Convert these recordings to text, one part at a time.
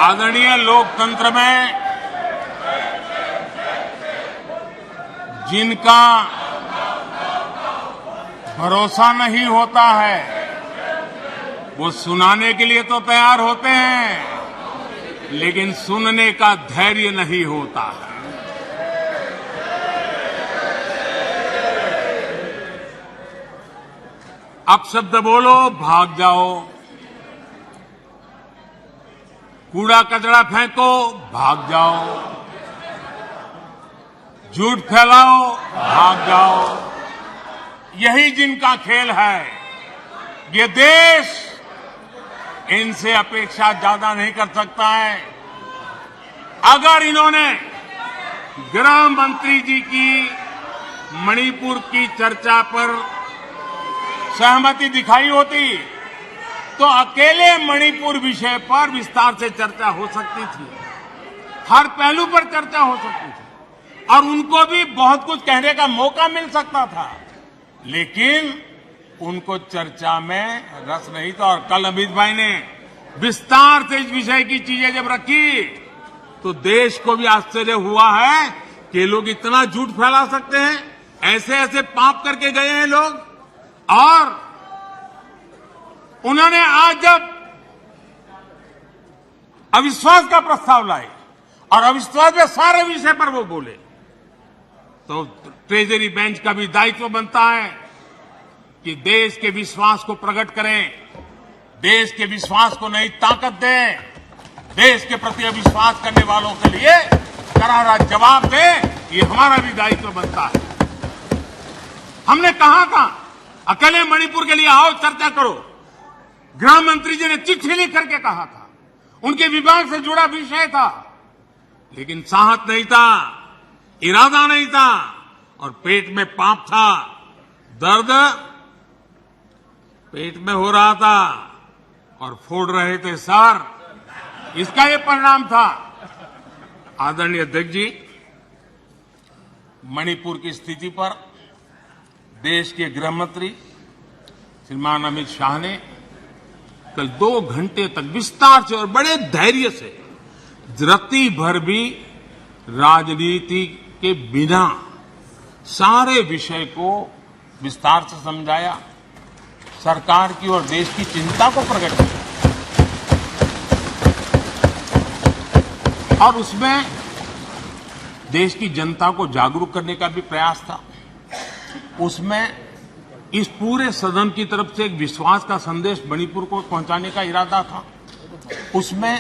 आदरणीय लोकतंत्र में जिनका भरोसा नहीं होता है वो सुनाने के लिए तो तैयार होते हैं, लेकिन सुनने का धैर्य नहीं होता है। अपशब्द बोलो, भाग जाओ। कूड़ा कचरा फेंको, भाग जाओ। झूठ फैलाओ, भाग जाओ। यही जिनका खेल है। ये देश इनसे अपेक्षा ज्यादा नहीं कर सकता है। अगर इन्होंने गृह मंत्री जी की मणिपुर की चर्चा पर सहमति दिखाई होती तो अकेले मणिपुर विषय पर विस्तार से चर्चा हो सकती थी, हर पहलू पर चर्चा हो सकती थी और उनको भी बहुत कुछ कहने का मौका मिल सकता था, लेकिन उनको चर्चा में रस नहीं था। और कल अमित भाई ने विस्तार से इस विषय की चीजें जब रखी तो देश को भी आश्चर्य हुआ है कि लोग इतना झूठ फैला सकते हैं। ऐसे ऐसे पाप करके गए हैं लोग। और उन्होंने आज जब अविश्वास का प्रस्ताव लाए और अविश्वास में सारे विषय पर वो बोले तो ट्रेजरी बेंच का भी दायित्व बनता है कि देश के विश्वास को प्रकट करें, देश के विश्वास को नई ताकत दें, देश के प्रति अविश्वास करने वालों के लिए करारा जवाब दें। ये हमारा भी दायित्व बनता है। हमने कहा था अकेले मणिपुर के लिए आओ, चर्चा करो। गृह मंत्री जी ने चिट्ठी लिख करके कहा था, उनके विभाग से जुड़ा विषय था, लेकिन साहस नहीं था, इरादा नहीं था और पेट में पाप था, दर्द पेट में हो रहा था और फोड़ रहे थे सर। इसका ये परिणाम था। आदरणीय अध्यक्ष जी, मणिपुर की स्थिति पर देश के गृह मंत्री श्रीमान अमित शाह ने कल 2 घंटे तक विस्तार से और बड़े धैर्य से रत्ती भर भी राजनीति के बिना सारे विषय को विस्तार से समझाया, सरकार की और देश की चिंता को प्रकट किया और उसमें देश की जनता को जागरूक करने का भी प्रयास था। उसमें इस पूरे सदन की तरफ से एक विश्वास का संदेश मणिपुर को पहुंचाने का इरादा था। उसमें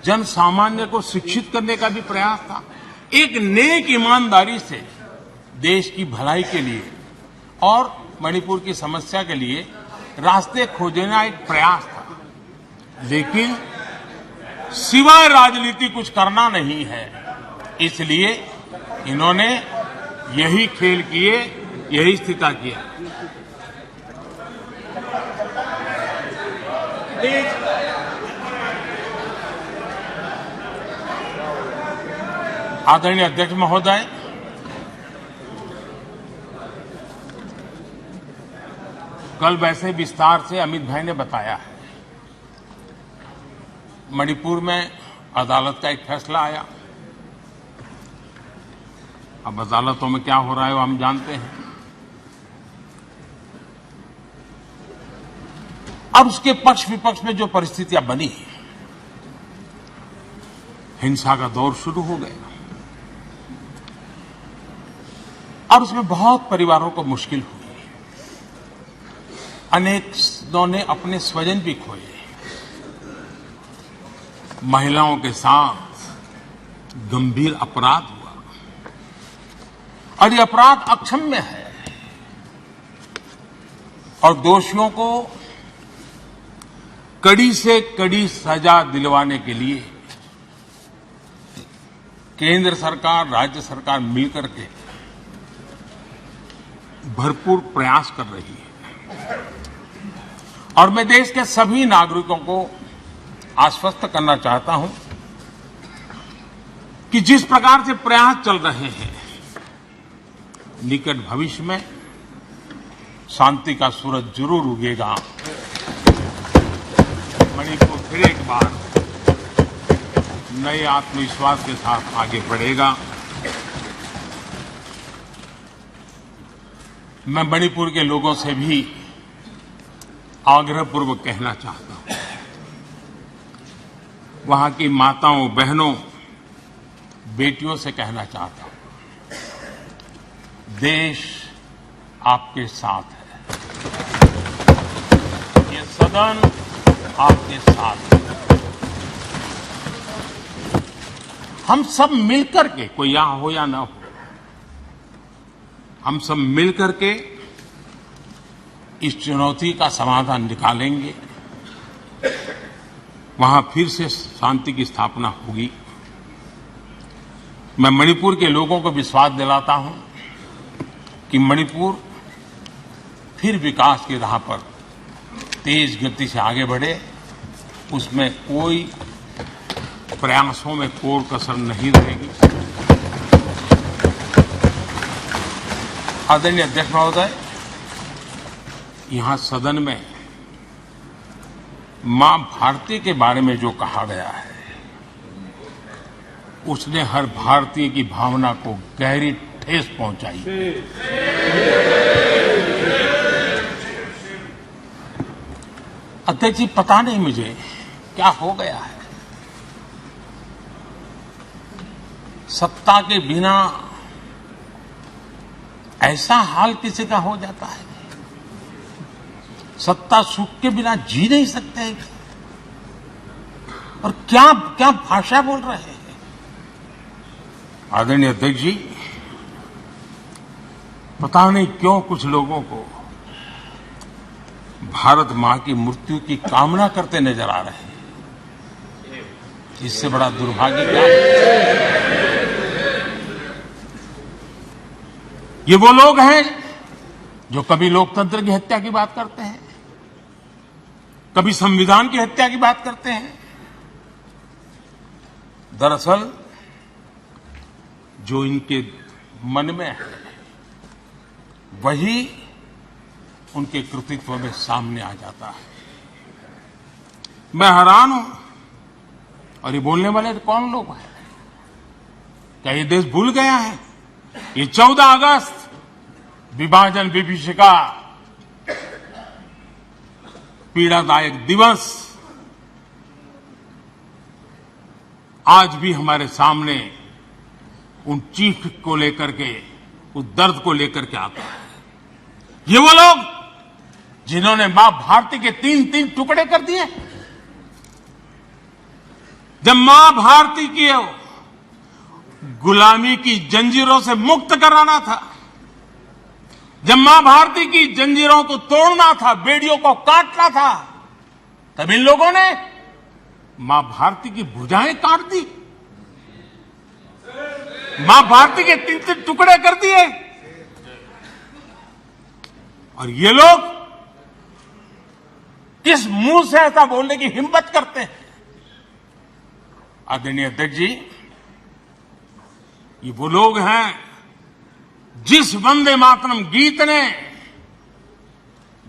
जन सामान्य को शिक्षित करने का भी प्रयास था। एक नेक ईमानदारी से देश की भलाई के लिए और मणिपुर की समस्या के लिए रास्ते खोजना एक प्रयास था, लेकिन सिवाय राजनीति कुछ करना नहीं है। इसलिए इन्होंने यही खेल किए, यही स्थिति किया। आदरणीय अध्यक्ष महोदय, कल वैसे विस्तार से अमित भाई ने बताया है। मणिपुर में अदालत का एक फैसला आया। अब अदालतों में क्या हो रहा है वो हम जानते हैं। अब उसके पक्ष विपक्ष में जो परिस्थितियां बनी, हिंसा का दौर शुरू हो गया और उसमें बहुत परिवारों को मुश्किल हुई। अनेकों ने अपने स्वजन भी खोए। महिलाओं के साथ गंभीर अपराध हुआ और ये अपराध अक्षम्य है और दोषियों को कड़ी से कड़ी सजा दिलवाने के लिए केंद्र सरकार, राज्य सरकार मिलकर के भरपूर प्रयास कर रही है। और मैं देश के सभी नागरिकों को आश्वस्त करना चाहता हूं कि जिस प्रकार से प्रयास चल रहे हैं, निकट भविष्य में शांति का सूरज जरूर उगेगा। मणिपुर फिर एक बार नए आत्मविश्वास के साथ आगे बढ़ेगा। मैं मणिपुर के लोगों से भी आग्रहपूर्वक कहना चाहता हूं, वहां की माताओं, बहनों, बेटियों से कहना चाहता हूं, देश आपके साथ है। ये सदन आपके साथ है। हम सब मिलकर के, कोई यहां हो या ना हो, हम सब मिलकर के इस चुनौती का समाधान निकालेंगे। वहां फिर से शांति की स्थापना होगी। मैं मणिपुर के लोगों को विश्वास दिलाता हूं कि मणिपुर फिर विकास की राह पर तेज गति से आगे बढ़े। उसमें कोई प्रयासों में कोर कसर नहीं रहेगी। आदरणीय अध्यक्ष महोदय, यहां सदन में मां भारती के बारे में जो कहा गया है, उसने हर भारतीय की भावना को गहरी ठेस पहुंचाई। अध्यक्ष जी, पता नहीं मुझे क्या हो गया है। सत्ता के बिना ऐसा हाल किसी का हो जाता है। सत्ता सुख के बिना जी नहीं सकते। और क्या क्या भाषा बोल रहे हैं। आदरणीय अध्यक्ष जी, पता नहीं क्यों कुछ लोगों को भारत मां की मृत्यु की कामना करते नजर आ रहे हैं। इससे बड़ा दुर्भाग्य क्या है। ये वो लोग हैं जो कभी लोकतंत्र की हत्या की बात करते हैं, कभी संविधान की हत्या की बात करते हैं। दरअसल जो इनके मन में है, वही उनके कृतित्व में सामने आ जाता है। मैं हैरान हूं। और ये बोलने वाले कौन लोग हैं? क्या ये देश भूल गया है? ये 14 अगस्त विभाजन विभीषिका पीड़ादायक दिवस आज भी हमारे सामने उन चीख को लेकर के, उस दर्द को लेकर के आता है। ये वो लोग जिन्होंने मां भारती के 3-3 टुकड़े कर दिए। जब मां भारती की गुलामी की जंजीरों से मुक्त कराना था, जब मां भारती की जंजीरों को तोड़ना था, बेड़ियों को काटना था, तब इन लोगों ने मां भारती की भुजाएं काट दी, मां भारती के 3-3 टुकड़े कर दिए। और ये लोग किस मुंह से ऐसा बोलने की हिम्मत करते हैं? आदरणीय अध्यक्ष जी, ये वो लोग हैं जिस वंदे मातरम गीत ने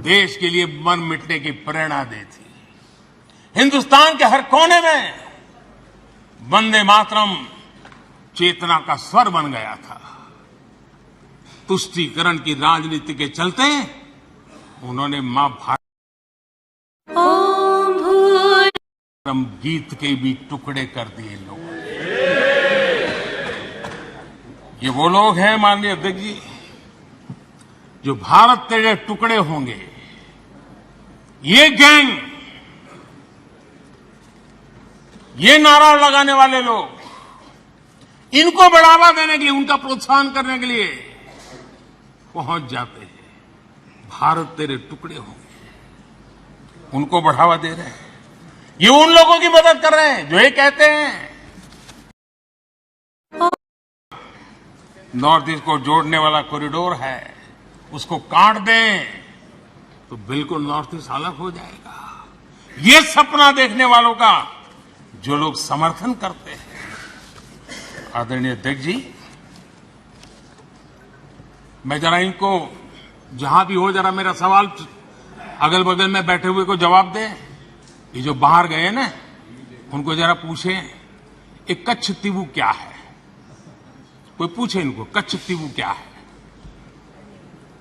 देश के लिए मर मिटने की प्रेरणा दी थी। हिंदुस्तान के हर कोने में वंदे मातरम चेतना का स्वर बन गया था। तुष्टीकरण की राजनीति के चलते उन्होंने मां भारती गीत के भी टुकड़े कर दिए लोग। ये वो लोग हैं माननीय अध्यक्ष जी, जो भारत तेरे टुकड़े होंगे, ये गैंग, ये नारा लगाने वाले लोग, इनको बढ़ावा देने के लिए, उनका प्रोत्साहन करने के लिए पहुंच जाते हैं। भारत तेरे टुकड़े होंगे, उनको बढ़ावा दे रहे हैं। ये उन लोगों की मदद कर रहे हैं जो ये कहते हैं नॉर्थ ईस्ट को जोड़ने वाला कॉरिडोर है, उसको काट दें तो बिल्कुल नॉर्थ ईस्ट अलग हो जाएगा। ये सपना देखने वालों का जो लोग समर्थन करते हैं। आदरणीय अध्यक्ष जी, मैं जरा इनको, जहां भी हो, जरा मेरा सवाल अगल बगल में बैठे हुए को जवाब दें। ये जो बाहर गए ना, उनको जरा पूछें ये कच्छ तीवू क्या है? कोई पूछे इनको कच्छ तीवू क्या है?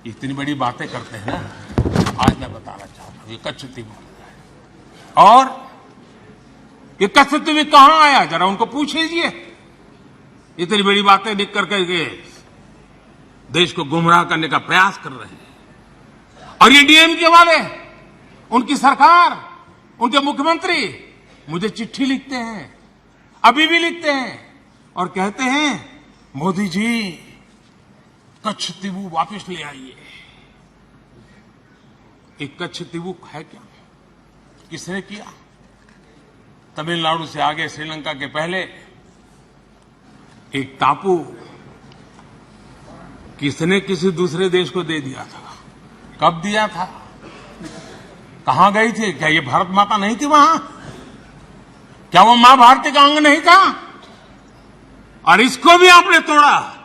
इतनी बड़ी बातें करते हैं ना, आज मैं बताना चाहता हूं ये कच्छ तीवू। और ये कच्छ तीवू कहां आया, जरा उनको पूछ लीजिए। इतनी बड़ी बातें लिख करके देश को गुमराह करने का प्रयास कर रहे हैं। और ये डीएमके वाले, उनकी सरकार, उनके मुख्यमंत्री मुझे चिट्ठी लिखते हैं, अभी भी लिखते हैं और कहते हैं मोदी जी कच्छ तीवू वापस ले आइए। एक कच्छ तीवू है क्या? किसने किया? तमिलनाडु से आगे श्रीलंका के पहले एक टापू किसने किसी दूसरे देश को दे दिया था? कब दिया था? कहां गई थी? क्या ये भारत माता नहीं थी वहां? क्या वो मां भारती का अंग नहीं था? और इसको भी आपने तोड़ा।